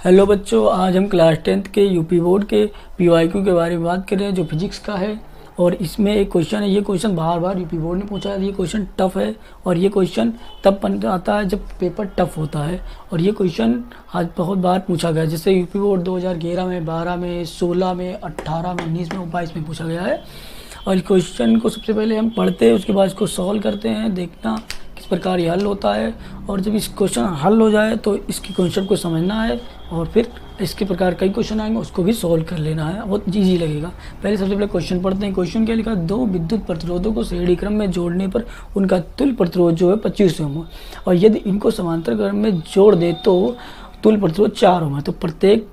Hello बच्चों, आज हम क्लास 10th के यूपी बोर्ड के पीवाईक्यू के बारे में बात कर रहे हैं जो फिजिक्स का है। और इसमें एक क्वेश्चन है, ये क्वेश्चन बार बार यूपी बोर्ड ने पूछा है। ये क्वेश्चन टफ है और ये क्वेश्चन तब बन आता है जब पेपर टफ होता है। और ये क्वेश्चन आज बहुत बार पूछा गया है, जैसे यूपी बोर्ड 2011 में, 12 में, 16 में, 18 में, 19 में और 22 में पूछा गया है। और इस क्वेश्चन को सबसे पहले हम पढ़ते हैं, उसके बाद इसको सॉल्व करते हैं, देखना किस प्रकार ये हल होता है। और जब इस क्वेश्चन हल हो जाए तो इसकी कॉन्सेप्ट को समझना है और फिर इसके प्रकार कई क्वेश्चन आएंगे उसको भी सॉल्व कर लेना है, बहुत ईजी लगेगा। पहले सबसे पहले क्वेश्चन पढ़ते हैं। क्वेश्चन क्या लिखा, दो विद्युत प्रतिरोधों को श्रेणी क्रम में जोड़ने पर उनका तुल्य प्रतिरोध जो है 25 ओम है, और यदि इनको समांतर क्रम में जोड़ दे तो तुल्य प्रतिरोध 4 ओम है। तो प्रत्येक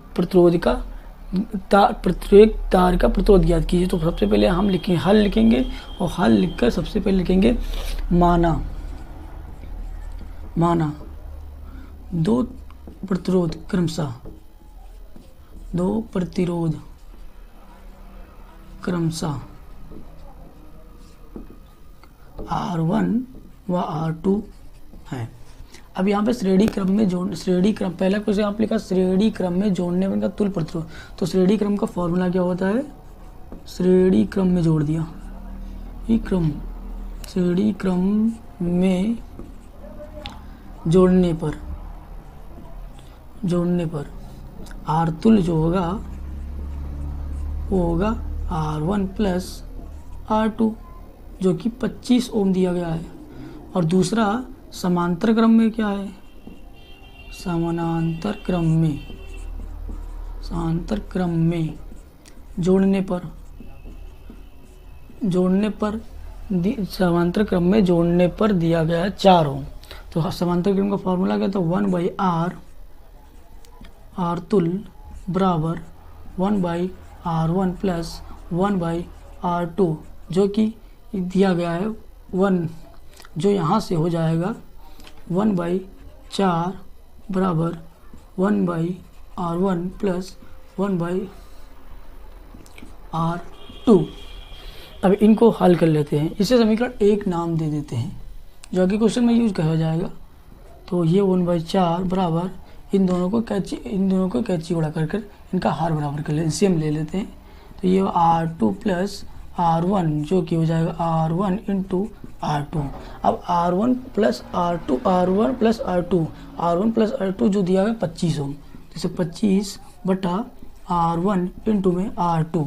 तार का प्रतिरोध ज्ञात कीजिए। तो सबसे पहले हम लिखेंगे, हल लिखेंगे, और हल लिखकर सबसे पहले लिखेंगे माना दो प्रतिरोध क्रमशः R1 व R2 है। अब यहाँ पे श्रेणी क्रम पहला क्वेश्चन आप लिखा श्रेणी क्रम में जोड़ने में का तुल्य प्रतिरोध। तो श्रेणी क्रम का फॉर्मूला क्या होता है, श्रेणी क्रम में जोड़ दिया, श्रेणी क्रम में जोड़ने पर आर तुल्य जो होगा वो होगा R1 प्लस R2 जो कि 25 ओम दिया गया है। और दूसरा समांतर क्रम में क्या है, समांतर क्रम में जोड़ने पर दिया गया है 4 ओम। तो समांतर क्रम का फॉर्मूला क्या था, 1/R तुल्य बराबर 1/R1 प्लस 1/R2 जो कि दिया गया है 1, जो यहाँ से हो जाएगा 1/4 बराबर 1/R1 प्लस 1/R2। अब इनको हल कर लेते हैं। इसे समीकरण 1 नाम दे देते हैं जो आगे क्वेश्चन में यूज कहा जाएगा। तो ये 1/4 बराबर इन दोनों को कैंची उड़ा कर इनका हार बराबर कर लेते हैं, ले लेते हैं। तो ये R2 प्लस R1 जो कि हो जाएगा R1 इंटू R2। अब R1 प्लस R2 जो दिया गया 25 ओम, जैसे 25 बटा R1 इंटू में R2।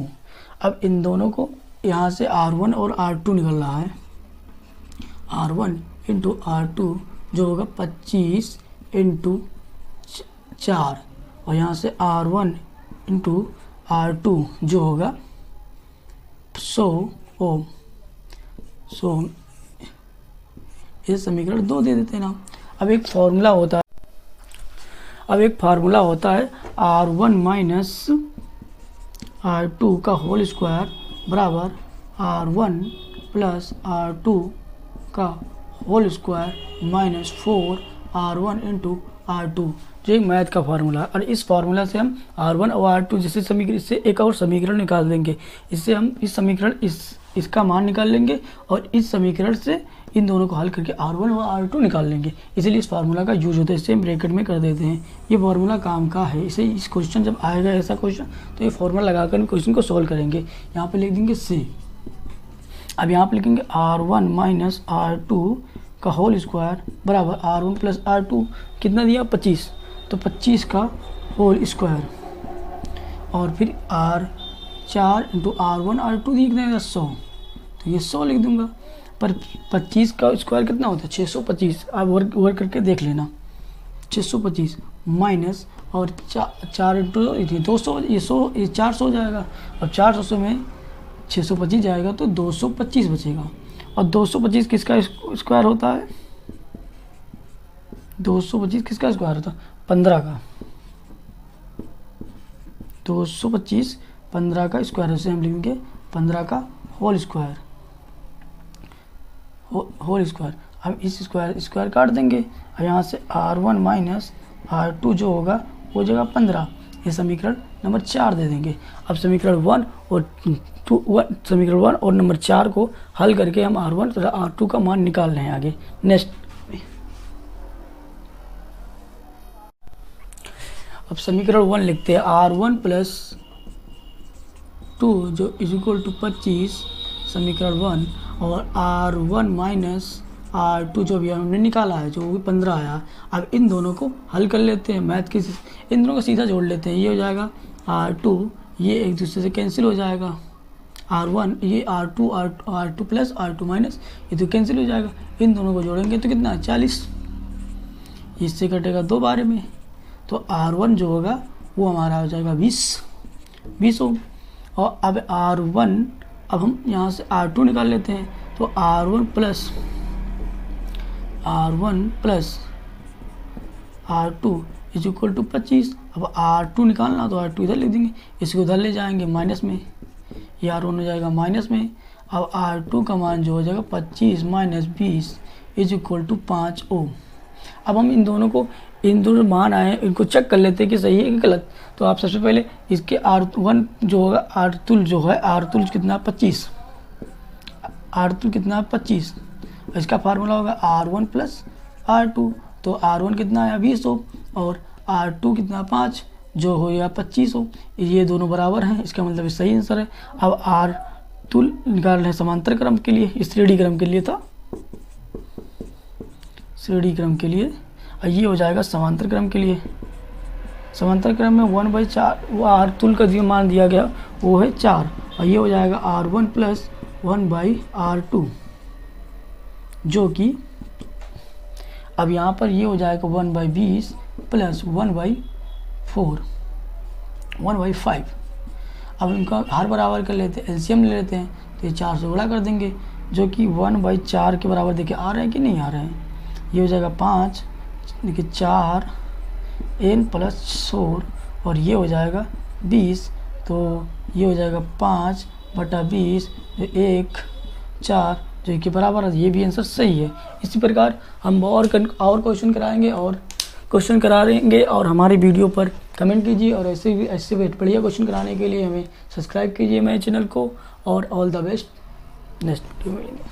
अब इन दोनों को यहाँ से R1 और R2 निकल रहा है, R1 इंटू R2 जो होगा 25 इंटू 4, और यहाँ से R1 इंटू R2 जो होगा 100 ओम। ये समीकरण 2 दे देते हैं ना। अब एक फार्मूला होता है R1 माइनस R2 का होल स्क्वायर बराबर R1 प्लस R2 का whole square minus 4R1 into R2, जो एक मैथ का फार्मूला। और इस फार्मूला से हम R1 और R2 जैसे समीकरण, इससे एक और समीकरण निकाल देंगे। इससे हम इस समीकरण इसका मान निकाल लेंगे और इस समीकरण से इन दोनों को हल करके R1 और R2 निकाल लेंगे। इसलिए इस फार्मूला का यूज होता है, इससे हम ब्रैकेट में कर देते हैं। ये फार्मूला काम का है। इसे इस क्वेश्चन जब आएगा ऐसा क्वेश्चन तो ये फार्मूला लगाकर क्वेश्चन को सॉल्व करेंगे। यहाँ पे लिख देंगे C। अब यहाँ पे लिखेंगे R1 माइनस R2 का होल स्क्वायर बराबर R1 प्लस R2 कितना दिया 25, तो 25 का होल स्क्वायर, और फिर R4 इंटू R1 R2 लिख देंगे 100, तो ये 100 लिख दूंगा। पर 25 का स्क्वायर कितना होता है 625। आप वर्क करके देख लेना, 625 माइनस और 4 इंटू 200, ये 400 हो जाएगा। और 400 में 625 जाएगा तो 225 बचेगा। और 225 किसका स्क्वायर होता है, 225 किसका स्क्वायर होता है 15 का। 225 15 का स्क्वायर से हम लिखेंगे 15 का होल स्क्वायर। हम इस स्क्वायर काट देंगे। और यहाँ से R1 माइनस R2 जो होगा वो जगह 15, ये समीकरण नंबर 4 दे देंगे। अब समीकरण 1 और नंबर 4 को हल करके हम R1 तथा R2 का मान निकाल रहे हैं आगे नेक्स्ट। अब समीकरण 1 लिखते हैं, R1 प्लस 2 जो इज इक्वल टू 25 समीकरण 1, और R1 माइनस R2 जो भी हमने निकाला है जो भी 15 आया। अब इन दोनों को हल कर लेते हैं मैथ के, इन दोनों को सीधा जोड़ लेते हैं। ये हो जाएगा R2, ये एक दूसरे से कैंसिल हो जाएगा, R1 ये R2 प्लस R2 माइनस ये तो कैंसिल हो जाएगा। इन दोनों को जोड़ेंगे तो कितना 40, इससे कटेगा 2 बारे में, तो R1 जो होगा वो हमारा हो जाएगा 20 ओम। और अब R1, अब हम यहाँ से R2 निकाल लेते हैं, तो R1 plus R2 is equal to 25। अब R2 निकालना तो R2 इधर लिख देंगे, इसको उधर ले जाएंगे माइनस में, ये R1 हो जाएगा माइनस में। अब R2 का मान जो हो जाएगा 25 माइनस 20 इज इक्वल टू 5 ओम। अब हम इन दोनों मान आए इनको चेक कर लेते हैं कि सही है कि गलत। तो आप सबसे पहले इसके R1 जो होगा R2 जो है, R2 कितना 25, R2 कितना 25, इसका फार्मूला होगा R1 प्लस R2, तो R1 कितना आया 20 ओम और R2 कितना 5 जो हो गया 25 ओम। ये दोनों बराबर हैं, इसका मतलब सही आंसर है। अब R2 निकाल रहे हैं समांतर क्रम के लिए, इस श्रेणी क्रम के लिए था, श्रेणी क्रम के लिए, और ये हो जाएगा समांतर क्रम के लिए। समांतर क्रम में 1/4 वो R2 का जो मान दिया गया वो है 4, और ये हो जाएगा R1 प्लस 1/R2 जो कि अब यहाँ पर ये हो जाएगा 1/20 प्लस 1/5। अब इनका हर बराबर कर लेते हैं, एलसीएम ले लेते हैं, तो ये 4 से गुणा कर देंगे जो कि 1/4 के बराबर देखिए आ रहे हैं कि नहीं आ रहे हैं। ये हो जाएगा 5, देखिए 4 n प्लस 4 और ये हो जाएगा 20, तो ये हो जाएगा 5/20 जो 1 4 जो के बराबर है। ये भी आंसर सही है। इसी प्रकार हम और क्वेश्चन कराएंगे और क्वेश्चन करा देंगे, और हमारे वीडियो पर कमेंट कीजिए, और ऐसे बढ़िया क्वेश्चन कराने के लिए हमें सब्सक्राइब कीजिए मेरे चैनल को, और all the best, next video मिलेंगे।